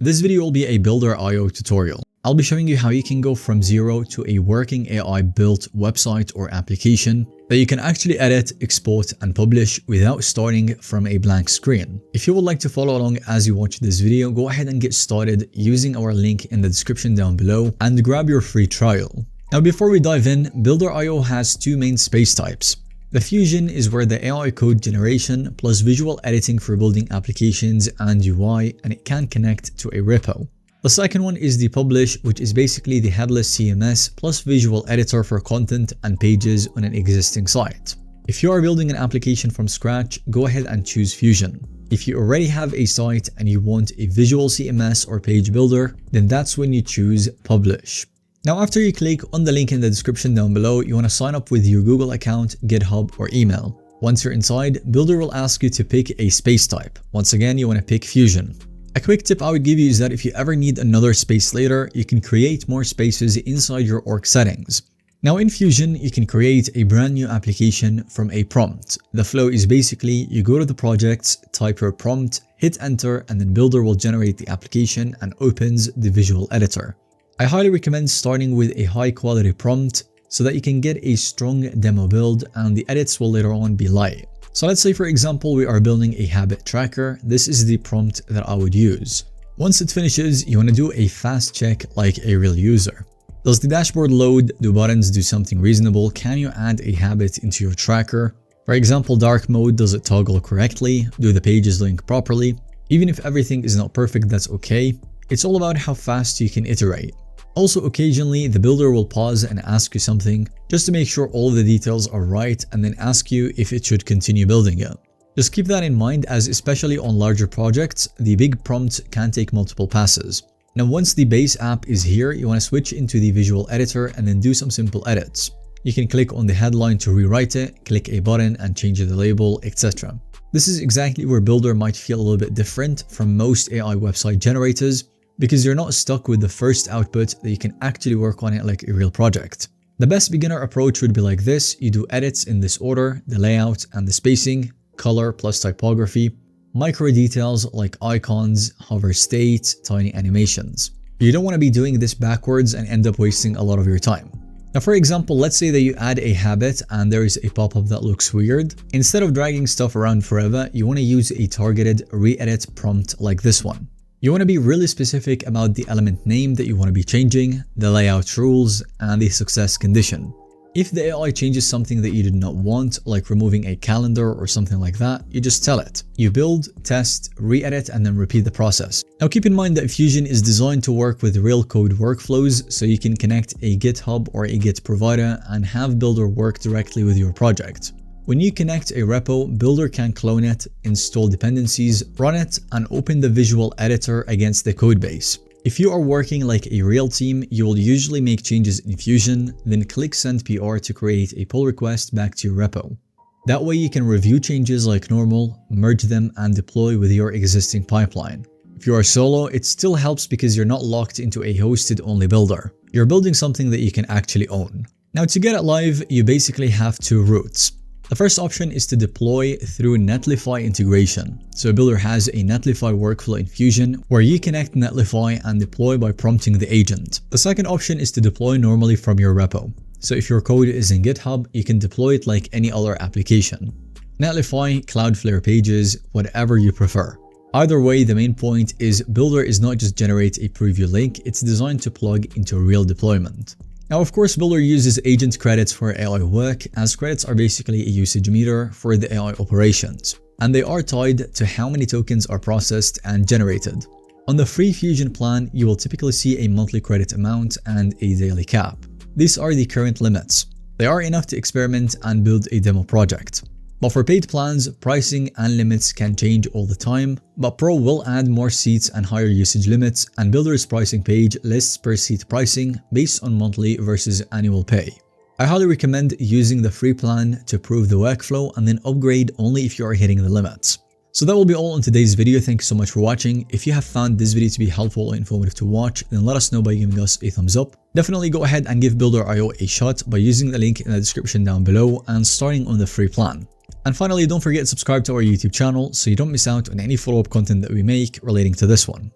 This video will be a Builder.io tutorial. I'll be showing you how you can go from zero to a working AI built website or application that you can actually edit, export, and publish without starting from a blank screen. If you would like to follow along as you watch this video, go ahead and get started using our link in the description down below and grab your free trial. Now before we dive in, Builder.io has two main space types. The Fusion is where the AI code generation plus visual editing for building applications and UI, and it can connect to a repo. The second one is the Publish, which is basically the headless CMS plus visual editor for content and pages on an existing site. If you are building an application from scratch, go ahead and choose Fusion. If you already have a site and you want a visual CMS or page builder, then that's when you choose Publish. Now after you click on the link in the description down below, you want to sign up with your Google account, GitHub, or email. Once you're inside, Builder will ask you to pick a space type. Once again, you want to pick Fusion. A quick tip I would give you is that if you ever need another space later, you can create more spaces inside your org settings. Now in Fusion, you can create a brand new application from a prompt. The flow is basically you go to the projects, type your prompt, hit enter, and then Builder will generate the application and opens the visual editor. I highly recommend starting with a high quality prompt so that you can get a strong demo build and the edits will later on be light. So let's say for example we are building a habit tracker. This is the prompt that I would use. Once it finishes, you want to do a fast check like a real user. Does the dashboard load? Do buttons do something reasonable? Can you add a habit into your tracker? For example, dark mode, does it toggle correctly? Do the pages link properly? Even if everything is not perfect, that's okay. It's all about how fast you can iterate. Also, occasionally, the builder will pause and ask you something just to make sure all of the details are right and then ask you if it should continue building it. Just keep that in mind, as especially on larger projects, the big prompt can take multiple passes. Now once the base app is here, you want to switch into the visual editor and then do some simple edits. You can click on the headline to rewrite it, click a button and change the label, etc. This is exactly where Builder might feel a little bit different from most AI website generators, because you're not stuck with the first output, that you can actually work on it like a real project. The best beginner approach would be like this. You do edits in this order: the layout and the spacing, color plus typography, micro details like icons, hover state, tiny animations. You don't want to be doing this backwards and end up wasting a lot of your time. Now for example, let's say that you add a habit and there is a pop-up that looks weird. Instead of dragging stuff around forever, you want to use a targeted re-edit prompt like this one. You want to be really specific about the element name that you want to be changing, the layout rules, and the success condition. If the AI changes something that you did not want, like removing a calendar or something like that, you just tell it. You build, test, re-edit, and then repeat the process. Now keep in mind that Fusion is designed to work with real code workflows, so you can connect a GitHub or a Git provider and have Builder work directly with your project. When you connect a repo, Builder can clone it, install dependencies, run it, and open the visual editor against the codebase. If you are working like a real team, you will usually make changes in Fusion, then click Send PR to create a pull request back to your repo. That way you can review changes like normal, merge them, and deploy with your existing pipeline. If you are solo, it still helps because you're not locked into a hosted-only builder. You're building something that you can actually own. Now to get it live, you basically have two routes. The first option is to deploy through Netlify integration. So Builder has a Netlify workflow in Fusion where you connect Netlify and deploy by prompting the agent. The second option is to deploy normally from your repo. So if your code is in GitHub, you can deploy it like any other application. Netlify, Cloudflare Pages, whatever you prefer. Either way, the main point is Builder is not just generate a preview link, it's designed to plug into real deployment. Now of course, Builder uses agent credits for AI work, as credits are basically a usage meter for the AI operations, and they are tied to how many tokens are processed and generated. On the free Fusion plan, you will typically see a monthly credit amount and a daily cap. These are the current limits. They are enough to experiment and build a demo project. But for paid plans, pricing and limits can change all the time, but Pro will add more seats and higher usage limits, and Builder's pricing page lists per seat pricing based on monthly versus annual pay. I highly recommend using the free plan to prove the workflow and then upgrade only if you are hitting the limits. So that will be all on today's video. Thank you so much for watching. If you have found this video to be helpful or informative to watch, then let us know by giving us a thumbs up. Definitely go ahead and give Builder.io a shot by using the link in the description down below and starting on the free plan. And finally, don't forget to subscribe to our YouTube channel so you don't miss out on any follow-up content that we make relating to this one.